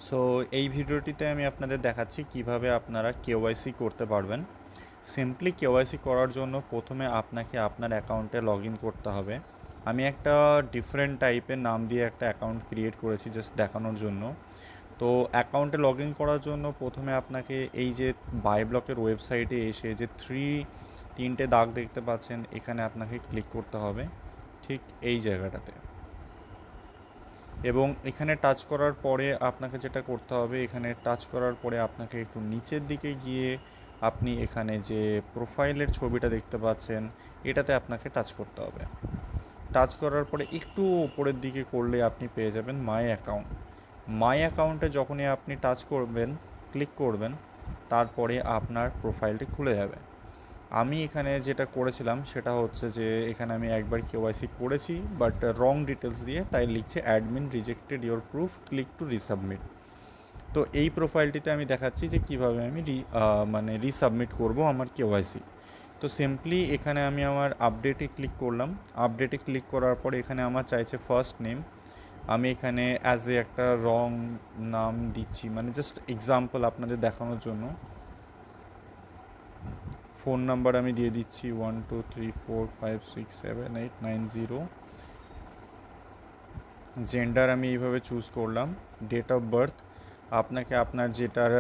So এই ভিডিওটিতে আমি আপনাদের দেখাচ্ছি কিভাবে আপনারা কেওয়াইসি করতে পারবেন। সিম্পলি কেওয়াইসি করার জন্য প্রথমে আপনাকে আপনার অ্যাকাউন্টে লগ ইন করতে হবে। আমি একটা ডিফারেন্ট টাইপের নাম দিয়ে একটা অ্যাকাউন্ট ক্রিয়েট করেছি জাস্ট দেখানোর জন্য। তো অ্যাকাউন্টে লগ ইন করার জন্য প্রথমে আপনাকে এই যে বাই ব্লকের ওয়েবসাইটে এসে যে তিনটে দাগ দেখতে পাচ্ছেন, এখানে আপনাকে ক্লিক করতে হবে ঠিক এই জায়গাটাতে। এবং এখানে টাচ করার পরে আপনাকে যেটা করতে হবে, এখানে টাচ করার পরে আপনাকে একটু নিচের দিকে গিয়ে আপনি এখানে যে প্রোফাইলের ছবিটা দেখতে পাচ্ছেন, এটাতে আপনাকে টাচ করতে হবে। টাচ করার পরে একটু উপরের দিকে করলে আপনি পেয়ে যাবেন মাই অ্যাকাউন্ট। মাই অ্যাকাউন্টে যখনই আপনি টাচ করবেন, ক্লিক করবেন, তারপরে আপনার প্রোফাইলটি খুলে যাবে। আমি এখানে যেটা করেছিলাম সেটা হচ্ছে যে এখানে আমি একবার কেওয়াইসি করেছি বাট রং ডিটেলস দিয়ে, তাই লিখছে admin rejected your proof, click to resubmit. তো এই প্রোফাইলটিতে আমি দেখাচ্ছি যে কীভাবে আমি রিসাবমিট করব আমার কেওয়াইসি। তো সিম্পলি এখানে আমি আমার আপডেটে ক্লিক করলাম। আপডেটে ক্লিক করার পরে এখানে আমার চাইছে ফার্স্ট নেম। আমি এখানে অ্যাজ এ একটা রং নাম দিচ্ছি, মানে জাস্ট এক্সাম্পল আপনাদের দেখানোর জন্য। ফোন নাম্বার আমি দিয়ে দিচ্ছি 1234567890। জেন্ডার আমি এইভাবে চুজ করলাম। ডেট অফ বার্থ আপনাকে আপনার যেটার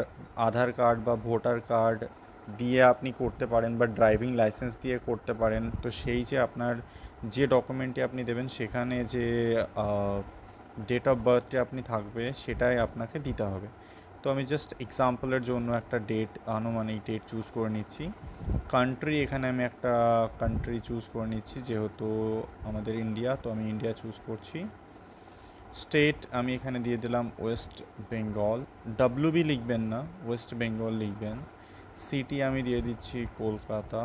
আধার কার্ড বা ভোটার কার্ড দিয়ে আপনি করতে পারেন বা ড্রাইভিং লাইসেন্স দিয়ে করতে পারেন। তো সেই যে আপনার যে ডকুমেন্টটি আপনি দেবেন সেখানে যে ডেট অফ বার্থটি আপনি থাকবে সেটাই আপনাকে দিতে হবে। তো আমি জাস্ট এক্সাম্পলের জন্য একটা আনুমানিক ডেট চুজ করে নিচ্ছি। কান্ট্রি এখানে আমি একটা কান্ট্রি চুজ করে নিচ্ছি, যেহেতু আমাদের ইন্ডিয়া, তো আমি ইন্ডিয়া চুজ করছি। স্টেট আমি এখানে দিয়ে দিলাম ওয়েস্ট বেঙ্গল। ডাব্লিউবি লিখবেন না, ওয়েস্ট বেঙ্গল লিখবেন। সিটি আমি দিয়ে দিচ্ছি কলকাতা।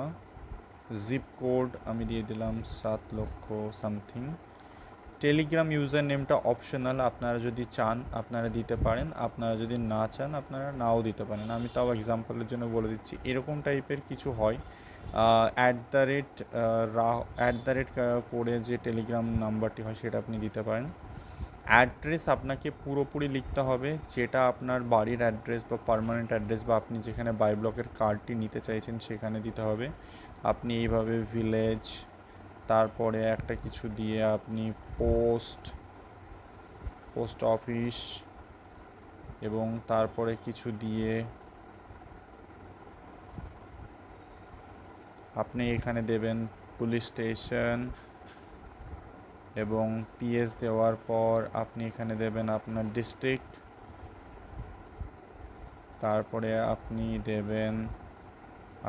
জিপ কোড আমি দিয়ে দিলাম 7 লক্ষ সামথিং। টেলিগ্রাম ইউজার নেমটা অপশনাল, আপনারা যদি চান আপনারা দিতে পারেন, আপনারা যদি না চান আপনারা নাও দিতে পারেন। আমি তাও এক্সাম্পলের জন্য বলে দিচ্ছি, এরকম টাইপের কিছু হয়। @@, করে যে টেলিগ্রাম নাম্বারটি হয় সেটা আপনি দিতে পারেন। অ্যাড্রেস আপনাকে পুরোপুরি লিখতে হবে, যেটা আপনার বাড়ির অ্যাড্রেস বা পার্মানেন্ট অ্যাড্রেস বা আপনি যেখানে বাই ব্লকের কার্ডটি নিতে চাইছেন সেখানে দিতে হবে। আপনি এইভাবে ভিলেজ, তারপরে একটা কিছু দিয়ে আপনি পোস্ট অফিস, এবং তারপরে কিছু দিয়ে আপনি এখানে দেবেন পুলিশ স্টেশন, এবং পিএস দেওয়ার পর আপনি এখানে দেবেন আপনার ডিস্ট্রিক্ট, তারপরে আপনি দেবেন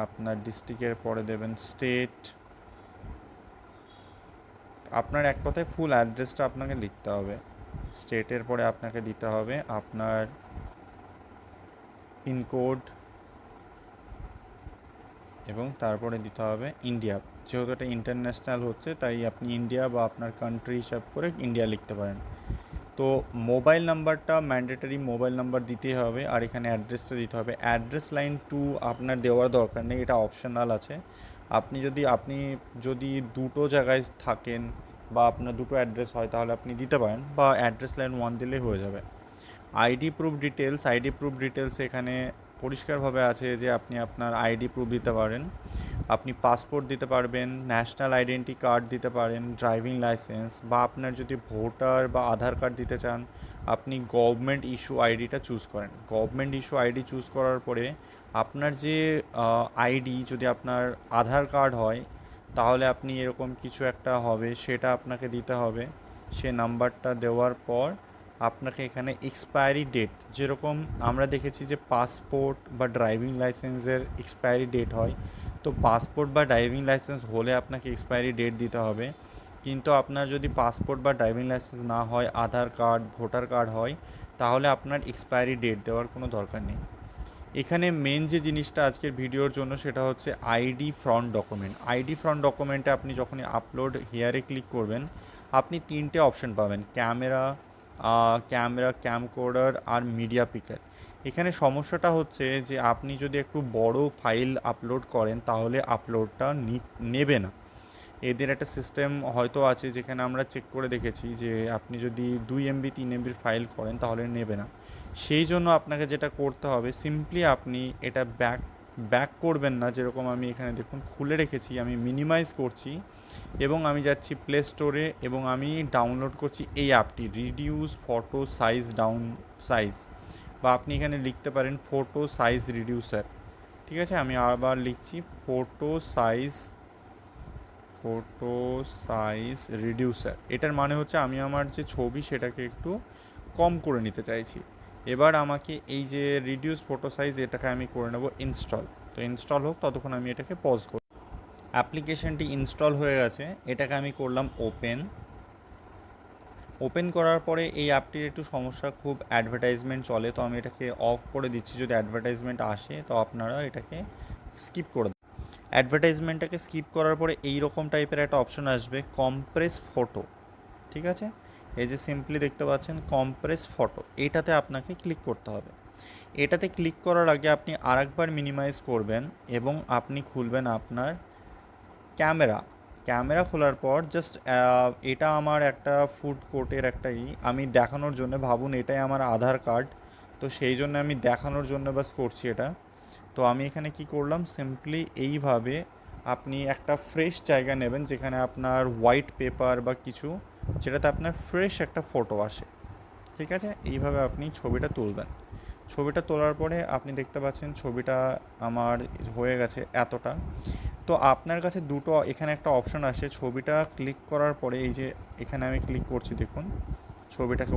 আপনার ডিস্ট্রিক্টের পরে দেবেন স্টেট। আপনার এক কথায় ফুল অ্যাড্রেসটা আপনাকে লিখতে হবে। স্টেটের পরে আপনাকে দিতে হবে আপনার পিনকোড, এবং তারপরে দিতে হবে ইন্ডিয়া। যেহেতু এটা ইন্টারন্যাশনাল হচ্ছে তাই আপনি ইন্ডিয়া বা আপনার কান্ট্রি হিসাব করে ইন্ডিয়া লিখতে পারেন। তো মোবাইল নাম্বারটা ম্যান্ডেটরি মোবাইল নাম্বার দিতেই হবে, আর এখানে অ্যাড্রেসটা দিতে হবে। অ্যাড্রেস লাইন 2 আপনার দেওয়ার দরকার নেই, এটা অপশনাল আছে। আপনি যদি দুটো জায়গায় থাকেন বা আপনার দুটো অ্যাড্রেস হয় তাহলে আপনি দিতে পারেন, বা অ্যাড্রেস লাইন 1 দিলেই হয়ে যাবে। আইডি প্রুফ ডিটেলস এখানে পরিষ্কারভাবে আছে যে আপনি আপনার আইডি প্রুফ দিতে পারেন। আপনি পাসপোর্ট দিতে পারবেন, ন্যাশনাল আইডেন্টি কার্ড দিতে পারেন, ড্রাইভিং লাইসেন্স, বা আপনার যদি ভোটার বা আধার কার্ড দিতে চান আপনি গভর্নমেন্ট ইস্যু আইডিটা চুজ করেন। গভর্নমেন্ট ইস্যু আইডি চুজ করার পরে আপনার যে আইডি যদি আপনার আধার কার্ড হয় তাহলে আপনি এরকম কিছু একটা হবে, সেটা আপনাকে দিতে হবে। সে নাম্বারটা দেওয়ার পর আপনাকে এখানে এক্সপায়ারি ডেট, যেরকম আমরা দেখেছি যে পাসপোর্ট বা ড্রাইভিং লাইসেন্সের এক্সপায়ারি ডেট হয়, তো পাসপোর্ট বা ড্রাইভিং লাইসেন্স হলে আপনাকে এক্সপায়ারি ডেট দিতে হবে। কিন্তু আপনার যদি পাসপোর্ট বা ড্রাইভিং লাইসেন্স না হয়, আধার কার্ড ভোটার কার্ড হয়, তাহলে আপনার এক্সপায়ারি ডেট দেওয়ার কোনো দরকার নেই। এখানে মেন যে জিনিসটা আজকের ভিডিওর জন্য সেটা হচ্ছে ID front document. ID front ডকুমেন্টে আপনি যখনই আপলোড হেয়ারে ক্লিক করবেন আপনি তিনটে অপশন পাবেন, ক্যামকোডার আর মিডিয়া পিকার। এখানে সমস্যাটা হচ্ছে যে আপনি যদি একটু বড় ফাইল আপলোড করেন তাহলে আপলোডটা নেবে না। এদের একটা সিস্টেম হয়তো আছে যেখানে আমরা চেক করে দেখেছি যে আপনি যদি 2 MB 3 MBর ফাইল করেন তাহলে নেবে না। সেই জন্য আপনাকে যেটা করতে হবে, সিম্পলি আপনি এটা ব্যাক করবেন না, যেরকম আমি এখানে দেখুন খুলে রেখেছি, আমি মিনিমাইজ করছি এবং আমি যাচ্ছি প্লে স্টোরে এবং আমি ডাউনলোড করছি এই অ্যাপটি, reduce photo size down size, বা আপনি এখানে লিখতে পারেন ফটো সাইজ রিডিউসার। ঠিক আছে, আমি আবার লিখছি ফটো সাইজ রিডিউসার। এটার মানে হচ্ছে আমি আমার যে ছবি সেটাকে একটু কম করে নিতে চাইছি। এবার আমাকে এই যে রিডিউস ফটো সাইজ, এটাকে আমি করে নেব ইনস্টল। তো ইনস্টল হোক, ততক্ষণ আমি এটাকে পজ করি। অ্যাপ্লিকেশনটি ইনস্টল হয়ে গেছে, এটাকে আমি করলাম ওপেন করার পরে এই অ্যাপটির একটু সমস্যা, খুব অ্যাডভার্টাইজমেন্ট চলে, তো আমি এটাকে অফ করে দিচ্ছি। যদি অ্যাডভার্টাইজমেন্ট আসে তো আপনারা এটাকে স্কিপ করে দেন। অ্যাডভার্টাইজমেন্টটাকে স্কিপ করার পরে এই রকম টাইপের একটা অপশন আসবে, কম্প্রেস ফটো। ঠিক আছে, এই যে সিম্পলি দেখতে পাচ্ছেন কম্প্রেস ফটো, এইটাতে আপনাকে ক্লিক করতে হবে। এটাতে ক্লিক করার আগে আপনি আরেকবার মিনিমাইজ করবেন এবং আপনি খুলবেন আপনার ক্যামেরা খোলার পর জাস্ট এটা আমার একটা ফুড কোর্টের আমি দেখানোর জন্য, ভাবুন এটাই আমার আধার কার্ড, তো সেই জন্য আমি দেখানোর জন্য বাস করছি এটা। তো আমি এখানে কি করলাম, সিম্পলি এইভাবে আপনি একটা ফ্রেশ জায়গা নেবেন যেখানে আপনার হোয়াইট পেপার বা কিছু, যেটাতে আপনার ফ্রেশ একটা ফটো আসে। ঠিক আছে, এইভাবে আপনি ছবিটা তুলবেন। ছবিটা তোলার পরে আপনি দেখতে পাচ্ছেন ছবিটা আমার হয়ে গেছে এতটা। তো আপনার কাছে দুটো এখানে একটা অপশন আসে, ছবিটা ক্লিক করার পরে এই যে এখানে আমি ক্লিক করছি, দেখুন ছবিটাকে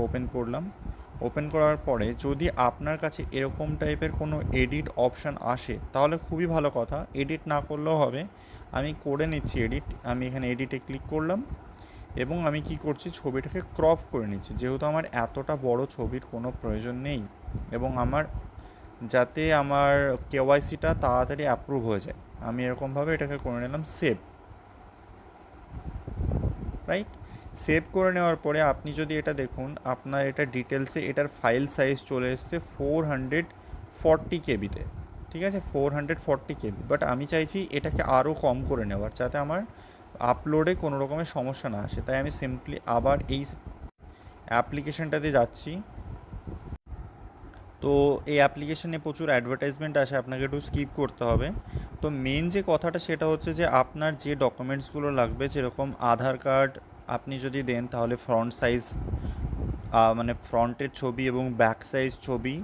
ওপেন করার পরে যদি আপনার কাছে এরকম টাইপের কোনো এডিট অপশান আসে তাহলে খুবই ভালো কথা, এডিট না করলেও হবে। আমি করে নিচ্ছি এডিট, আমি এখানে এডিটে ক্লিক করলাম এবং আমি কি করছি, ছবিটাকে ক্রপ করে নিচ্ছি, যেহেতু আমার এতটা বড় ছবির কোনো প্রয়োজন নেই এবং আমার যাতে আমার কেওয়াইসিটা তাড়াতাড়ি অ্যাপ্রুভ হয়ে যায়, আমি এরকমভাবে এটাকে করে নিলাম রাইট। সেভ করে নেওয়ার পরে আপনি যদি এটা দেখুন, আপনার এটা ডিটেলসে এটার ফাইল সাইজ চলে এসছে 440 কেবিতে। ঠিক আছে, 440 কেবি, বাট আমি চাইছি এটাকে আরও কম করে নেওয়ার, যাতে আমার আপলোডে কোনো রকমের সমস্যা না আসে। তাই আমি সিম্পলি আবার এই অ্যাপ্লিকেশনটাতে যাচ্ছি। তো এই অ্যাপ্লিকেশনে প্রচুর অ্যাডভার্টাইজমেন্ট আসে, আপনাকে একটু স্কিপ করতে হবে। তো মেন যে কথাটা সেটা হচ্ছে যে আপনার যে ডকুমেন্টসগুলো লাগবে, যেরকম আধার কার্ড আপনি যদি দেন তাহলে ফ্রন্ট সাইজ, মানে ফ্রন্টের ছবি এবং ব্যাক সাইজ ছবি,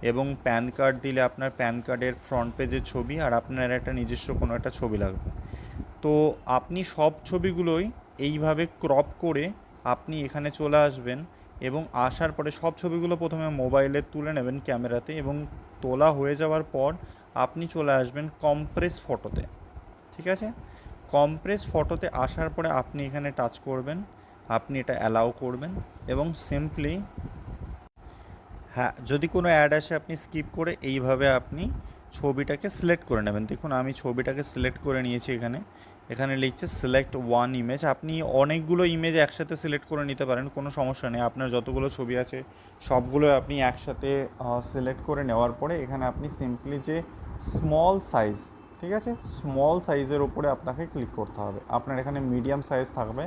এবং প্যান কার্ড দিলে আপনার প্যান কার্ডের ফ্রন্ট পেজের ছবি, আর আপনার একটা নিজস্ব কোনো একটা ছবি লাগবে। তো আপনি সব ছবিগুলোই এইভাবে ক্রপ করে আপনি এখানে চলে আসবেন এবং আসার পরে সব ছবিগুলো প্রথমে মোবাইলে তুলে নেবেন ক্যামেরাতে, এবং তোলা হয়ে যাওয়ার পর আপনি চলে আসবেন কম্প্রেস ফটোতে। ঠিক আছে, কম্প্রেস ফটোতে আসার পরে আপনি এখানে টাচ করবেন, আপনি এটা অ্যালাউ করবেন এবং সিম্পলি, হ্যাঁ, যদি কোনো অ্যাড আসে আপনি স্কিপ করে এইভাবে আপনি ছবিটাকে সিলেক্ট করে নেবেন। দেখুন আমি ছবিটাকে সিলেক্ট করে নিয়েছি, এখানে লিখছে সিলেক্ট ওয়ান ইমেজ। আপনি অনেকগুলো ইমেজ একসাথে সিলেক্ট করে নিতে পারেন, কোনো সমস্যা নেই। আপনার যতগুলো ছবি আছে সবগুলো আপনি একসাথে সিলেক্ট করে নেওয়ার পরে এখানে আপনি সিম্পলি যে স্মল সাইজ, ঠিক আছে, স্মল সাইজের ওপরে আপনাকে ক্লিক করতে হবে। আপনার এখানে মিডিয়াম সাইজ থাকবে,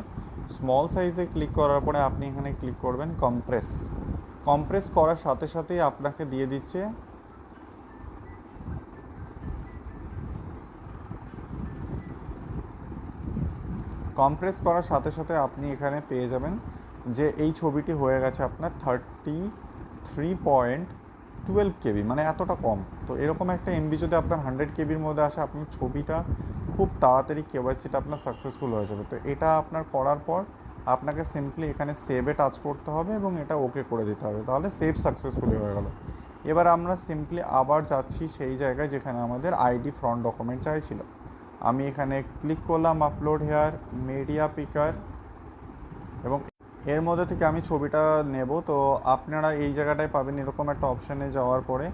স্মল সাইজে ক্লিক করার পরে আপনি এখানে ক্লিক করবেন কম্প্রেস করার সাথে সাথেই আপনাকে দিয়ে দিচ্ছে কম্প্রেস করার সাথে সাথে আপনি এখানে পেয়ে যাবেন যে এই ছবিটি হয়ে গেছে আপনার 33.12 কেবি, মানে এতটা কম। তো এরকম একটা এমবি যদি আপনার 100 কেবির মধ্যে আসে, আপনার ছবিটা খুব তাড়াতাড়ি কেওয়াইসিটা আপনার সাকসেসফুল হয়ে যাবে। তো এটা আপনার করার পর আপনাকে সিম্পলি এখানে সেভে টাচ করতে হবে এবং এটা ওকে করে দিতে হবে, তাহলে সেভ সাকসেসফুলি হয়ে গেল। এবার আমরা সিম্পলি আবার যাচ্ছি সেই জায়গায় যেখানে আমাদের আইডি ফ্রন্ট ডকুমেন্ট চাইছিল। আমি এখানে ক্লিক করলাম আপলোড হেয়ার মিডিয়া পিকার, এবং এর মধ্যে থেকে আমি ছবিটা নেব। তো আপনারা এই জায়গাটায় পাবেন এরকম একটা অপশানে যাওয়ার পরে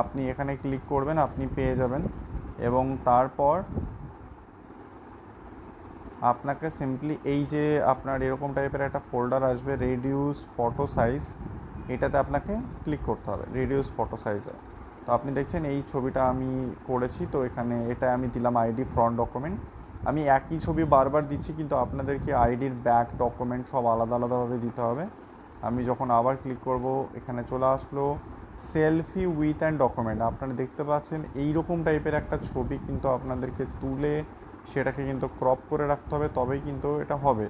আপনি এখানে ক্লিক করবেন, আপনি পেয়ে যাবেন, এবং তারপর আপনাকে সিম্পলি এই যে আপনার এরকম টাইপের একটা ফোল্ডার আসবে, রিডিউস ফটো সাইজ, এটাতে আপনাকে ক্লিক করতে হবে, রিডিউস ফটো সাইজে। তো আপনি দেখছেন এই ছবিটা আমি করেছি, তো এখানে এটা আমি দিলাম আইডি ফ্রন্ট ডকুমেন্ট। আমি একই ছবি বারবার দিচ্ছি, কিন্তু আপনাদেরকে আইডির ব্যাক ডকুমেন্ট সব আলাদা আলাদাভাবে দিতে হবে। আমি যখন আবার ক্লিক করব এখানে চলে আসলো সেলফি উইথ অ্যান্ড ডকুমেন্ট। আপনারা দেখতে পাচ্ছেন এইরকম টাইপের একটা ছবি কিন্তু আপনাদেরকে তুলে সেটাকে কিন্তু ক্রপ করে রাখতে হবে, তবেই কিন্তু এটা হবে।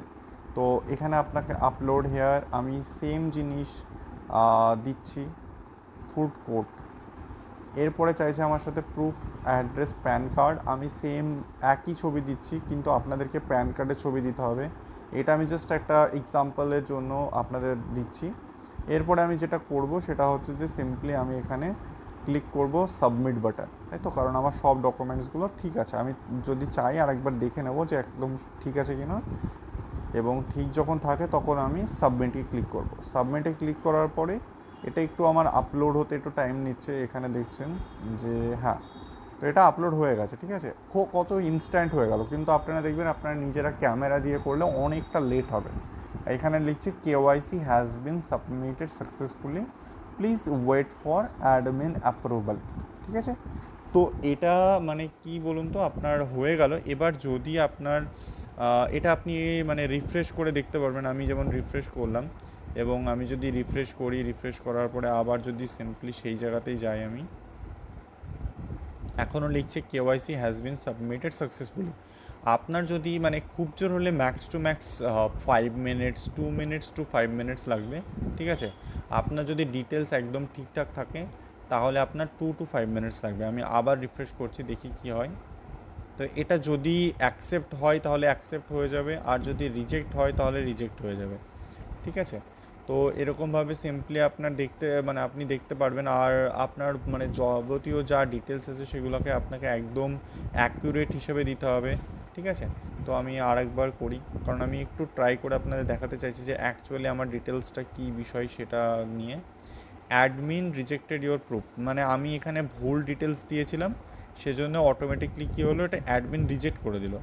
তো এখানে আপনাকে আপলোড হেয়ার আমি সেম জিনিস দিচ্ছি, ফুড কোর্ট। এরপরে চাইছে আমার সাথে প্রুফ অ্যাড্রেস প্যান কার্ড, আমি সেম একই ছবি দিচ্ছি কিন্তু আপনাদেরকে প্যান কার্ডের ছবি দিতে হবে। এটা আমি জাস্ট একটা এক্সাম্পলের জন্য আপনাদের দিচ্ছি। এরপরে আমি যেটা করব সেটা হচ্ছে যে সিম্পলি আমি এখানে ক্লিক করব সাবমিট বাটন, তাই তো, কারণ আমার সব ডকুমেন্টসগুলো ঠিক আছে। আমি যদি চাই আরেকবার দেখে নেব যে একদম ঠিক আছে কিনা, এবং ঠিক যখন থাকে তখন আমি সাবমিটে ক্লিক করব। সাবমিটে ক্লিক করার পরে এটা একটু আমার আপলোড হতে একটু টাইম নিচ্ছে। এখানে দেখছেন যে হ্যাঁ, তো এটা আপলোড হয়ে গেছে, ঠিক আছে, কত ইনস্ট্যান্ট হয়ে গেল। কিন্তু আপনারা দেখবেন আপনারা নিজেরা ক্যামেরা দিয়ে করলে অনেকটা লেট হবে। এখানে লিখছে KYC has been submitted successfully, please wait for admin approval, ঠিক আছে। তো এটা মানে কি বলুন তো, আপনার হয়ে গেল। এবার যদি আপনার এটা আপনি মানে রিফ্রেশ করে দেখতে পারবেন। আমি যেমন রিফ্রেশ করলাম, এবং আমি যদি রিফ্রেশ করি, রিফ্রেশ করার পরে আবার যদি সিম্পলি সেই জায়গাতেই যাই, আমি এখনও লিখছে KYC has been submitted successfully. আপনার যদি মানে খুব জোর হলে max to max 5 minutes, 2 minutes to 5 minutes লাগবে, ঠিক আছে। আপনার যদি ডিটেলস একদম ঠিকঠাক থাকে তাহলে আপনার 2 to 5 মিনিটস লাগবে। আমি আবার রিফ্রেশ করছি, দেখি কি হয়। তো এটা যদি অ্যাকসেপ্ট হয় তাহলে অ্যাকসেপ্ট হয়ে যাবে, আর যদি রিজেক্ট হয় তাহলে রিজেক্ট হয়ে যাবে, ঠিক আছে। তো এরকমভাবে সিম্পলি আপনার দেখতে মানে আপনি দেখতে পারবেন। আর আপনার মানে যাবতীয় যা ডিটেলস আছে সেগুলোকে আপনাকে একদম অ্যাকুরেট হিসেবে দিতে হবে, ঠিক আছে। তো আমি আরেকবার করি, কারণ আমি একটু ট্রাই করে আপনাদের দেখাতে চাইছি যে অ্যাকচুয়ালি আমার ডিটেলসটা কী বিষয় সেটা নিয়ে। অ্যাডমিন রিজেক্টেড ইওর প্রুফ, মানে আমি এখানে ভুল ডিটেলস দিয়েছিলাম, সেজন্য অটোমেটিকলি কী হলো, এটা অ্যাডমিন রিজেক্ট করে দিল।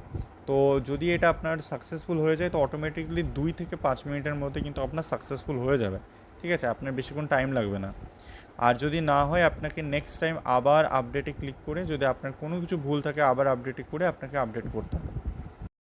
তো যদি এটা আপনার সাকসেসফুল হয়ে যায় তো অটোমেটিকলি 2 থেকে 5 মিনিটের মধ্যে কিন্তু আপনার সাকসেসফুল হয়ে যাবে, ঠিক আছে, আপনার বেশিক্ষণ টাইম লাগবে না। আর যদি না হয় আপনাকে নেক্সট টাইম আবার আপডেটে ক্লিক করে, যদি আপনার কোনো কিছু ভুল থাকে আবার আপডেটে করে আপনাকে আপডেট করতে হবে।